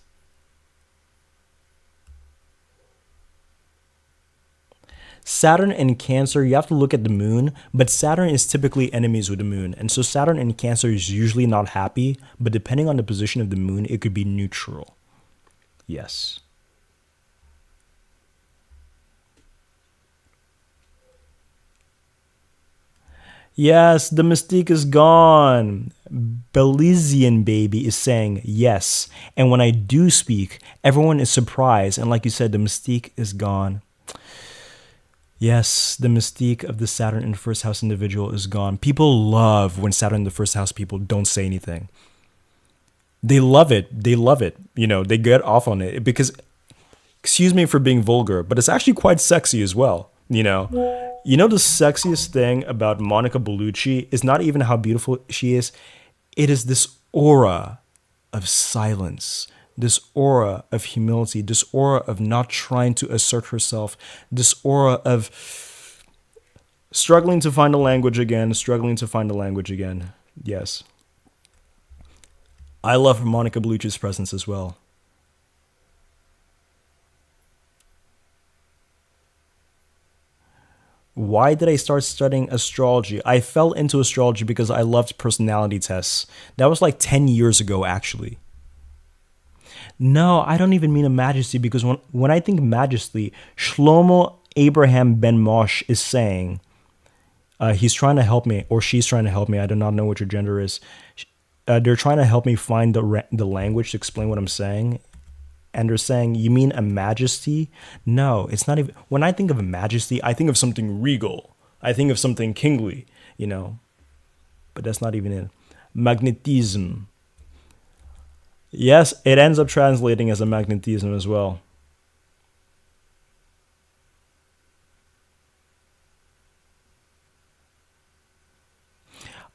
A: Saturn and Cancer, you have to look at the moon, but Saturn is typically enemies with the moon. And so Saturn and Cancer is usually not happy, but depending on the position of the moon, it could be neutral. Yes. Yes, the mystique is gone. Belizean baby is saying yes. And when I do speak, everyone is surprised. And like you said, the mystique is gone. Yes, the mystique of the Saturn in the first house individual is gone. People love when Saturn in the first house people don't say anything. They love it. They love it. You know, they get off on it because, excuse me for being vulgar, but it's actually quite sexy as well. You know, the sexiest thing about Monica Bellucci is not even how beautiful she is. It is this aura of silence, this aura of humility, this aura of not trying to assert herself, this aura of struggling to find a language again. Yes. I love Monica Bellucci's presence as well. Why did I start studying astrology? I fell into astrology because I loved personality tests. That was like 10 years ago, actually. No, I don't even mean a majesty, because when I think majesty, Shlomo Abraham Ben Moshe is saying, He's trying to help me, or she's trying to help me. I do not know what your gender is. They're trying to help me find the language to explain what I'm saying. And they're saying, you mean a majesty? No, it's not even. When I think of a majesty, I think of something regal. I think of something kingly, But that's not even it. Magnetism. Yes, it ends up translating as a magnetism as well.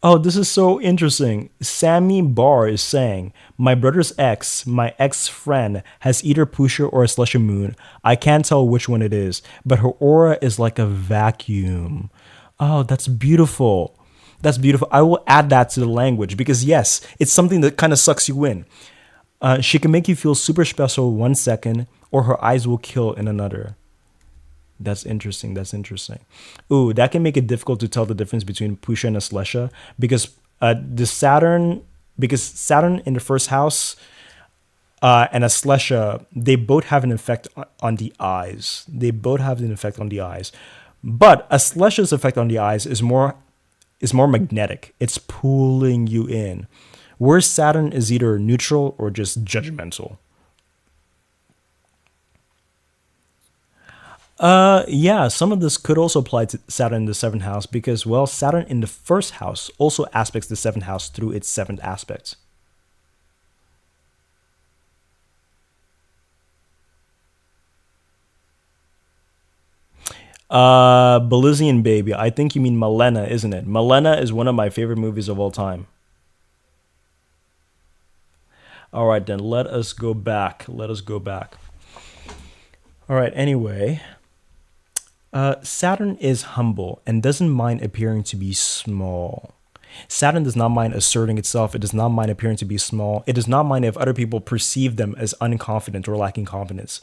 A: Oh, this is so interesting. Sammy Barr is saying, my brother's ex, my ex-friend, has either Pusha or a Slushy Moon. I can't tell which one it is, but her aura is like a vacuum. Oh, that's beautiful. That's beautiful. I will add that to the language because, yes, it's something that kind of sucks you in. She can make you feel super special 1 second, or her eyes will kill in another. That's interesting. That's interesting. Ooh, that can make it difficult to tell the difference between Pusha and a Slesha because Saturn in the first house and a Slesha, they both have an effect on the eyes. They both have an effect on the eyes, but a Slesha's effect on the eyes is more magnetic. It's pulling you in, whereas Saturn is either neutral or just judgmental. Yeah, some of this could also apply to Saturn in the seventh house because, well, Saturn in the first house also aspects the seventh house through its seventh aspect. Belizean Baby. I think you mean Malena, isn't it? Malena is one of my favorite movies of all time. All right, then let us go back. Let us go back. All right, anyway. Saturn is humble and doesn't mind appearing to be small. Saturn does not mind asserting itself. It does not mind appearing to be small. It does not mind if other people perceive them as unconfident or lacking confidence.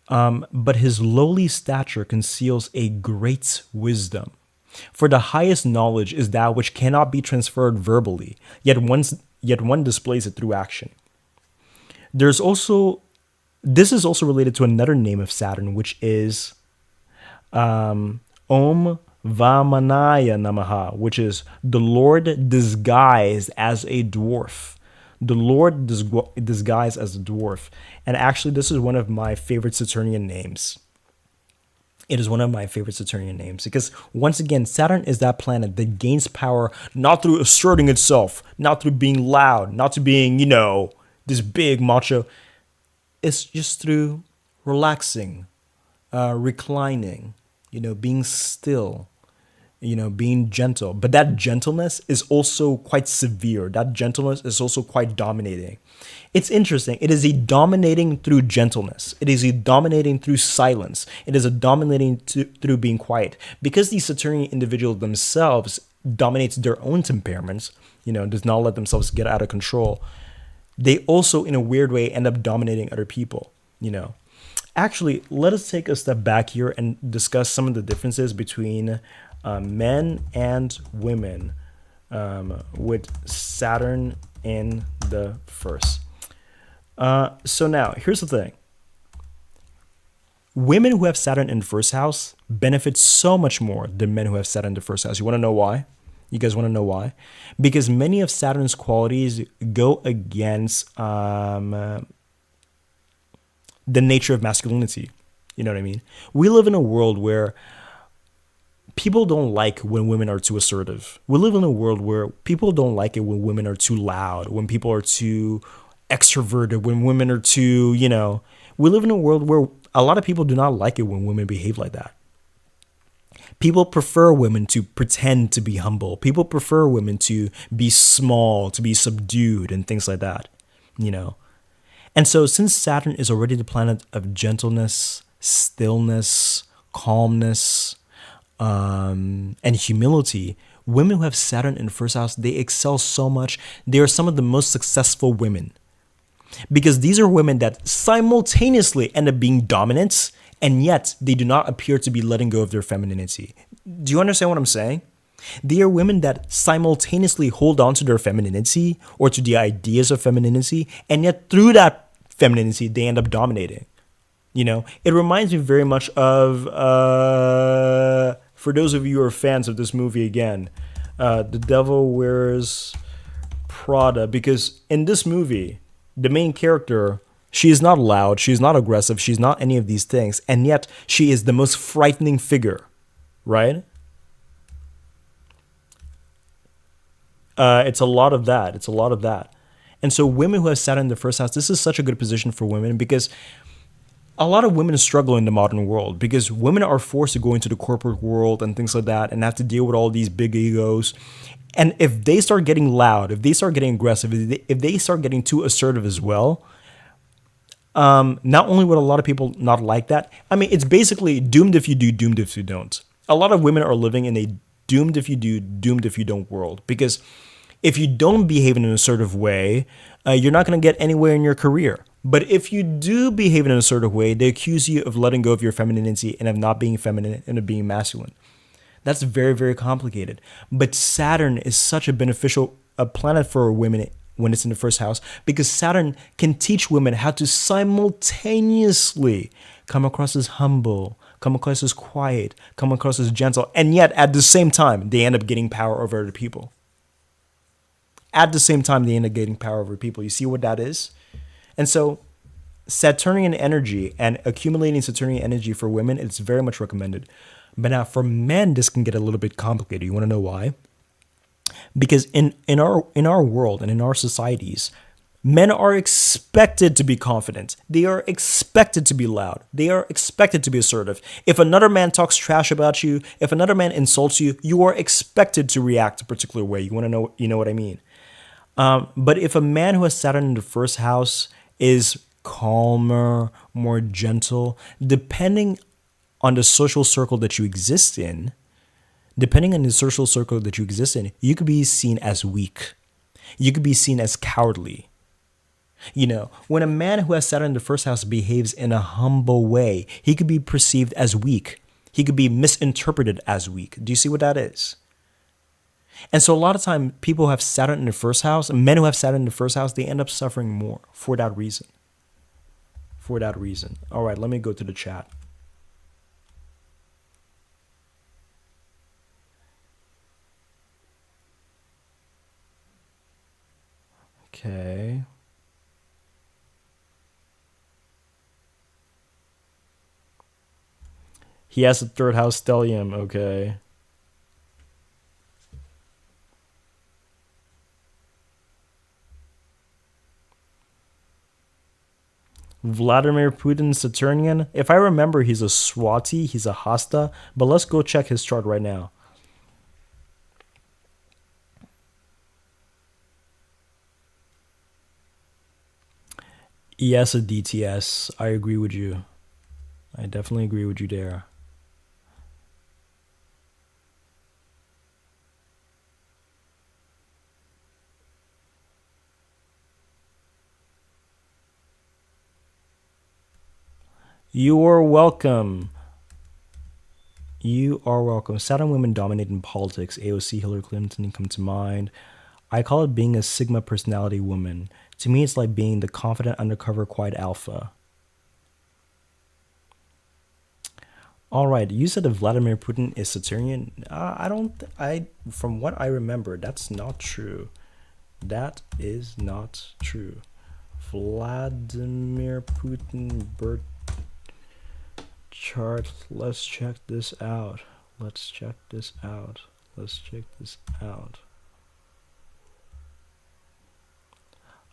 A: But his lowly stature conceals a great wisdom. For the highest knowledge is that which cannot be transferred verbally, yet one displays it through action. This is also related to another name of Saturn, which is Om Vamanaya Namaha, which is the Lord disguised as a dwarf. The Lord disguised as a dwarf. And actually, this is one of my favorite Saturnian names. It is one of my favorite Saturnian names because, once again, Saturn is that planet that gains power not through asserting itself, not through being loud, not through being, this big macho. It's just through relaxing, reclining, being still, being gentle. But that gentleness is also quite severe. That gentleness is also quite dominating. It's interesting. It is a dominating through gentleness. It is a dominating through silence. It is a dominating through being quiet. Because these Saturnian individuals themselves dominates their own temperaments, does not let themselves get out of control. They also, in a weird way, end up dominating other people, Actually, let us take a step back here and discuss some of the differences between men and women with Saturn in the first. So now, here's the thing. Women who have Saturn in the first house benefit so much more than men who have Saturn in the first house. You want to know why? You guys want to know why? Because many of Saturn's qualities go against the nature of masculinity. You know what I mean? We live in a world where people don't like when women are too assertive. We live in a world where people don't like it when women are too loud, when people are too extroverted, when women are too, We live in a world where a lot of people do not like it when women behave like that. People prefer women to pretend to be humble. People prefer women to be small, to be subdued, and things like that, And so since Saturn is already the planet of gentleness, stillness, calmness, and humility, women who have Saturn in the first house, they excel so much. They are some of the most successful women because these are women that simultaneously end up being dominant, and yet they do not appear to be letting go of their femininity. Do you understand what I'm saying? They are women that simultaneously hold on to their femininity or to the ideas of femininity, and yet through that femininity, they end up dominating. It reminds me very much of For those of you who are fans of this movie again, The Devil Wears Prada, because in this movie, the main character, she is not loud, she's not aggressive, she's not any of these things, and yet she is the most frightening figure, right? It's a lot of that. It's a lot of that. And so women who have Saturn in the first house, this is such a good position for women because a lot of women struggle in the modern world because women are forced to go into the corporate world and things like that and have to deal with all these big egos. And if they start getting loud, if they start getting aggressive, if they start getting too assertive as well, not only would a lot of people not like that, I mean, it's basically doomed if you do, doomed if you don't. A lot of women are living in a doomed if you do, doomed if you don't world because if you don't behave in an assertive way, you're not going to get anywhere in your career. But if you do behave in an assertive way, they accuse you of letting go of your femininity and of not being feminine and of being masculine. That's very, very complicated. But Saturn is such a beneficial planet for women when it's in the first house because Saturn can teach women how to simultaneously come across as humble, come across as quiet, come across as gentle, and yet at the same time, they end up getting power over other people. At the same time, they end up getting power over people. You see what that is? And so Saturnian energy and accumulating Saturnian energy for women, it's very much recommended. But now for men, this can get a little bit complicated. You want to know why? Because in our world and in our societies, men are expected to be confident. They are expected to be loud. They are expected to be assertive. If another man talks trash about you, if another man insults you, you are expected to react a particular way. You want to know, you know what I mean? But if a man who has Saturn in the first house is calmer, more gentle, depending on the social circle that you exist in, you could be seen as weak. You could be seen as cowardly. You know, when a man who has Saturn in the first house behaves in a humble way, he could be perceived as weak. He could be misinterpreted as weak. Do you see what that is? And so a lot of time, people who have Saturn in the first house, men who have Saturn in the first house, they end up suffering more for that reason. For that reason. All right, let me go to the chat. Okay. He has a third house stellium. Okay. Vladimir Putin Saturnian. If I remember, he's a Swati, he's a Hasta, but let's go check his chart right now. Yes, a DTS. I agree with you. I definitely agree with you there. You are welcome. You are welcome. Saturn women dominate in politics. AOC, Hillary Clinton come to mind. I call it being a Sigma personality woman. To me, it's like being the confident, undercover, quiet alpha. All right, you said that Vladimir Putin is Saturnian. From what I remember, that's not true. That is not true. Vladimir Putin birth chart. Let's check this out. Let's check this out.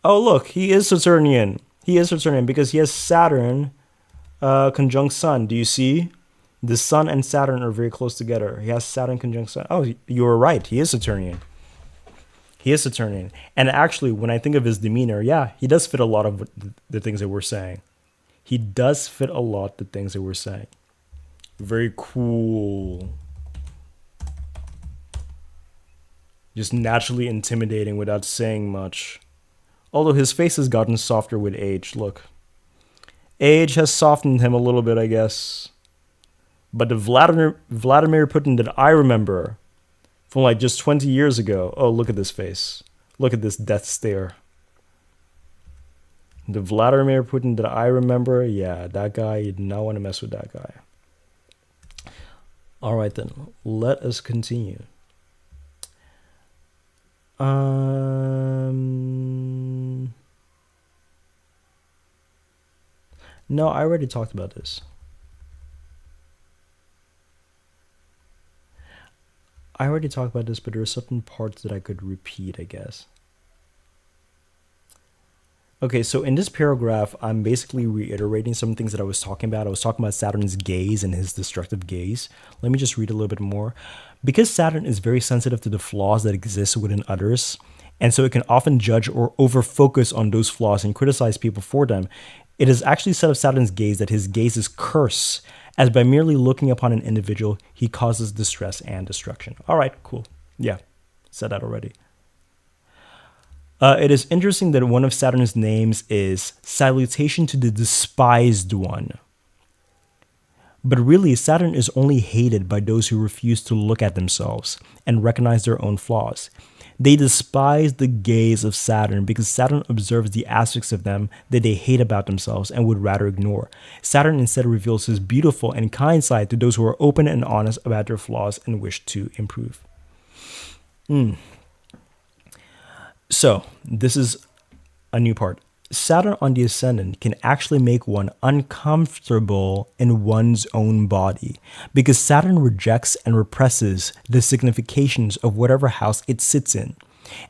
A: Oh, look, he is Saturnian. He is Saturnian because he has Saturn conjunct Sun. Do you see? The Sun and Saturn are very close together. He has Saturn conjunct Sun. Oh, you were right. He is Saturnian. He is Saturnian. And actually, when I think of his demeanor, yeah, he does fit a lot of the things that we're saying. He does fit a lot the things that we're saying. Very cool. Just naturally intimidating without saying much. Although his face has gotten softer with age. Look. Age has softened him a little bit, I guess. But the Vladimir Putin that I remember from like just 20 years ago. Oh, look at this face. Look at this death stare. The Vladimir Putin that I remember, yeah, that guy, you do not want to mess with that guy. All right, then. Let us continue. No, I already talked about this. But there are certain parts that I could repeat, I guess. Okay, so in this paragraph, I'm basically reiterating some things that I was talking about. I was talking about Saturn's gaze and his destructive gaze. Let me just read a little bit more. Because Saturn is very sensitive to the flaws that exist within others, and so it can often judge or over-focus on those flaws and criticize people for them, it is actually said of Saturn's gaze that his gaze is curse, as by merely looking upon an individual, he causes distress and destruction. All right, cool. Yeah, said that already. It is interesting that one of Saturn's names is Salutation to the Despised One. But really, Saturn is only hated by those who refuse to look at themselves and recognize their own flaws. They despise the gaze of Saturn because Saturn observes the aspects of them that they hate about themselves and would rather ignore. Saturn instead reveals his beautiful and kind side to those who are open and honest about their flaws and wish to improve. So, this is a new part. Saturn on the ascendant can actually make one uncomfortable in one's own body because Saturn rejects and represses the significations of whatever house it sits in.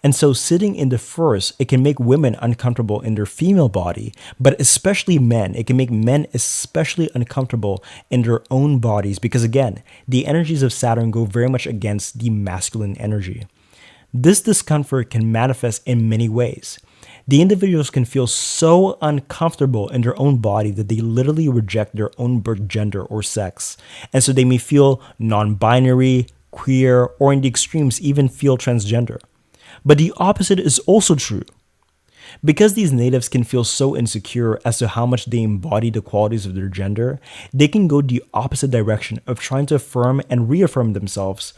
A: And so sitting in the first, it can make women uncomfortable in their female body, but especially men. It can make men especially uncomfortable in their own bodies because, again, the energies of Saturn go very much against the masculine energy. This discomfort can manifest in many ways. The individuals can feel so uncomfortable in their own body that they literally reject their own birth gender or sex. And so they may feel non-binary, queer, or in the extremes even feel transgender. But the opposite is also true. Because these natives can feel so insecure as to how much they embody the qualities of their gender, they can go the opposite direction of trying to affirm and reaffirm themselves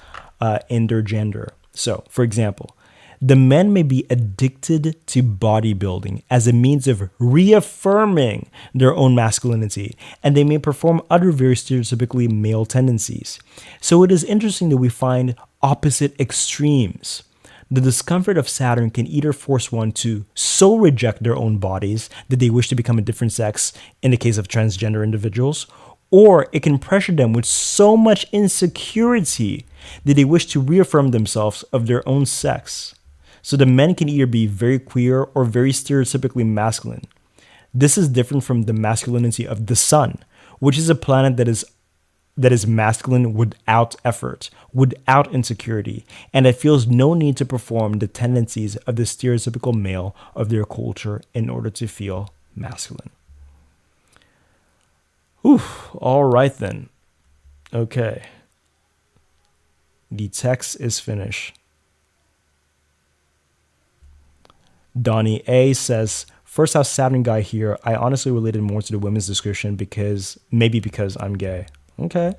A: in their gender. So, for example, the men may be addicted to bodybuilding as a means of reaffirming their own masculinity, and they may perform other very stereotypically male tendencies. So it is interesting that we find opposite extremes. The discomfort of Saturn can either force one to so reject their own bodies that they wish to become a different sex in the case of transgender individuals, or it can pressure them with so much insecurity that they wish to reaffirm themselves of their own sex. So the men can either be very queer or very stereotypically masculine. This is different from the masculinity of the Sun, which is a planet that is masculine without effort, without insecurity, and it feels no need to perform the tendencies of the stereotypical male of their culture in order to feel masculine. All right then. Okay. The text is finished. Donnie A says, first house Saturn guy here. I honestly related more to the women's description because I'm gay. Okay.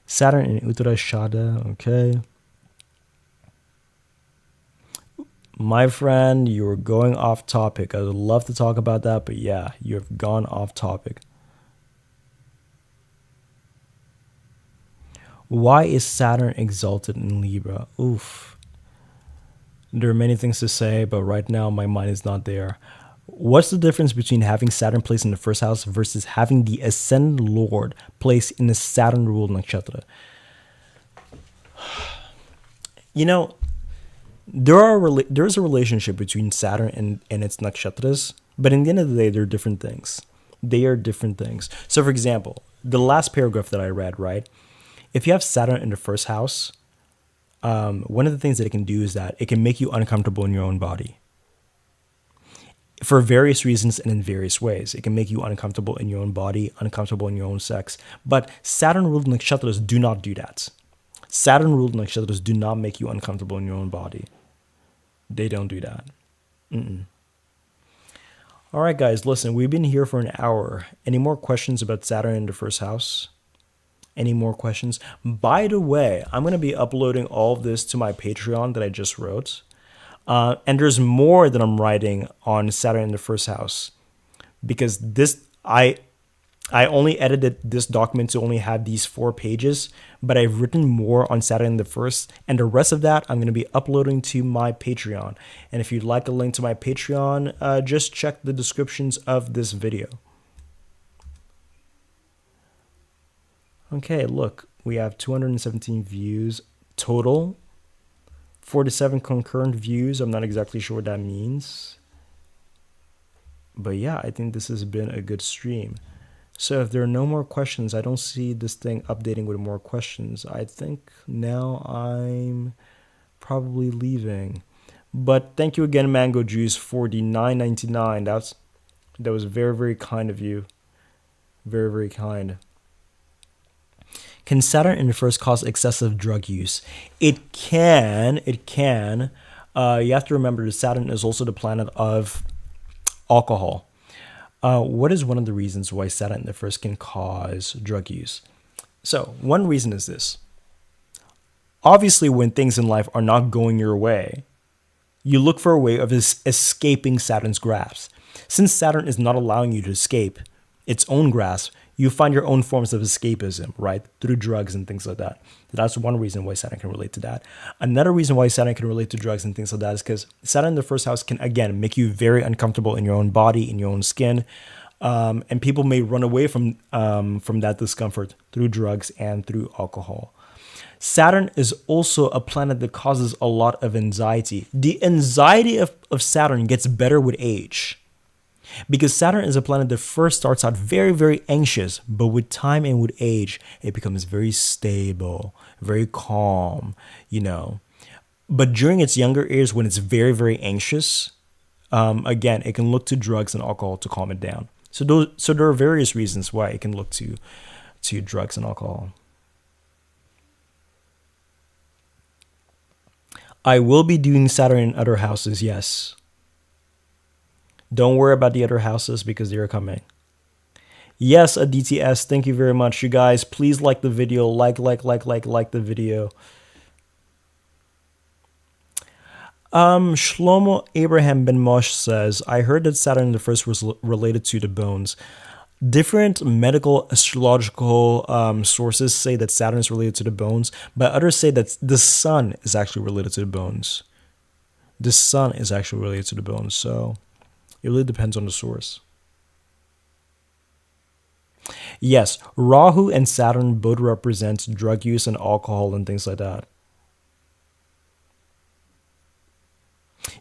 A: Saturn in Uttarashada. Okay. My friend, you're going off topic. I would love to talk about that, but yeah, you've gone off topic. Why is Saturn exalted in Libra? Oof. There are many things to say, but right now my mind is not there. What's the difference between having Saturn placed in the first house versus having the ascendant lord placed in the Saturn ruled nakshatra? You know, there is a relationship between Saturn and its nakshatras, but in the end of the day, they're different things. They are different things. So, for example, the last paragraph that I read, right? If you have Saturn in the first house, one of the things that it can do is that it can make you uncomfortable in your own body. For various reasons and in various ways. It can make you uncomfortable in your own body, uncomfortable in your own sex. But Saturn-ruled nakshatras do not do that. Saturn-ruled nakshatras do not make you uncomfortable in your own body. They don't do that. All right, guys, listen, we've been here for an hour. Any more questions about Saturn in the first house? Any more questions? By the way, I'm going to be uploading all of this to my Patreon that I just wrote. And there's more that I'm writing on Saturn in the first house. Because I only edited this document to only have these 4 pages, but I've written more on Saturn the First, and the rest of that I'm going to be uploading to my Patreon. And if you'd like a link to my Patreon, just check the descriptions of this video. Okay, look, we have 217 views total, 47 concurrent views. I'm not exactly sure what that means. But yeah, I think this has been a good stream. So if there are no more questions, I don't see this thing updating with more questions. I think now I'm probably leaving. But thank you again, Mango Juice, for the $9.99. That was very, very kind of you. Very, very kind. Can Saturn in the first cause excessive drug use? It can. It can. You have to remember that Saturn is also the planet of alcohol. What is one of the reasons why Saturn the First can cause drug use? So one reason is this. Obviously, when things in life are not going your way, you look for a way of escaping Saturn's grasp. Since Saturn is not allowing you to escape its own grasp, you find your own forms of escapism, right? Through drugs and things like that. That's one reason why Saturn can relate to that. Another reason why Saturn can relate to drugs and things like that is because Saturn in the first house can, again, make you very uncomfortable in your own body, in your own skin. And people may run away from that discomfort through drugs and through alcohol. Saturn is also a planet that causes a lot of anxiety. The anxiety of Saturn gets better with age. Because Saturn is a planet that first starts out very, very anxious, but with time and with age, it becomes very stable, very calm, you know. But during its younger years, when it's very, very anxious, again, it can look to drugs and alcohol to calm it down. So there are various reasons why it can look to drugs and alcohol. I will be doing Saturn in other houses, yes. Don't worry about the other houses because they're coming. Yes, a DTS. Thank you very much. You guys, please like the video. Like the video. Shlomo Abraham Ben Mosh says, I heard that Saturn the First was related to the bones. Different medical astrological sources say that Saturn is related to the bones, but others say that the sun is actually related to the bones. The sun is actually related to the bones, so it really depends on the source. Yes, Rahu and Saturn both represent drug use and alcohol and things like that.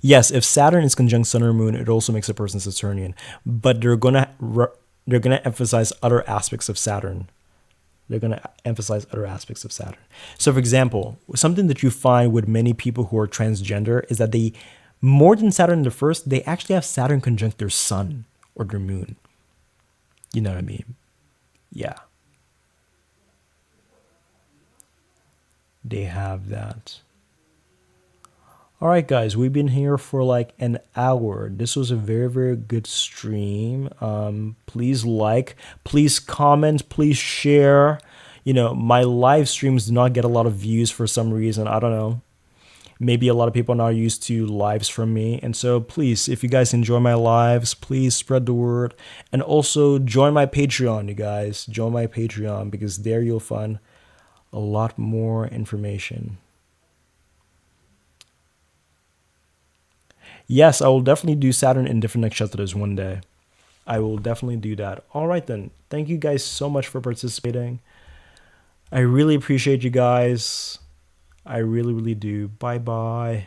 A: Yes, if Saturn is conjunct Sun or Moon, it also makes a person Saturnian. But they're gonna emphasize other aspects of Saturn. So, for example, something that you find with many people who are transgender is that they, more than Saturn the First, they actually have Saturn conjunct their Sun or their Moon. You know what I mean? Yeah. They have that. All right, guys, we've been here for like an hour. This was a very, very good stream. Please like, please comment, please share. You know, my live streams do not get a lot of views for some reason. I don't know. Maybe a lot of people are not used to lives from me. And so please, if you guys enjoy my lives, please spread the word. And also join my Patreon, you guys. Join my Patreon because there you'll find a lot more information. Yes, I will definitely do Saturn in different nakshatras one day. I will definitely do that. All right, then. Thank you guys so much for participating. I really appreciate you guys. I really, really do. Bye-bye.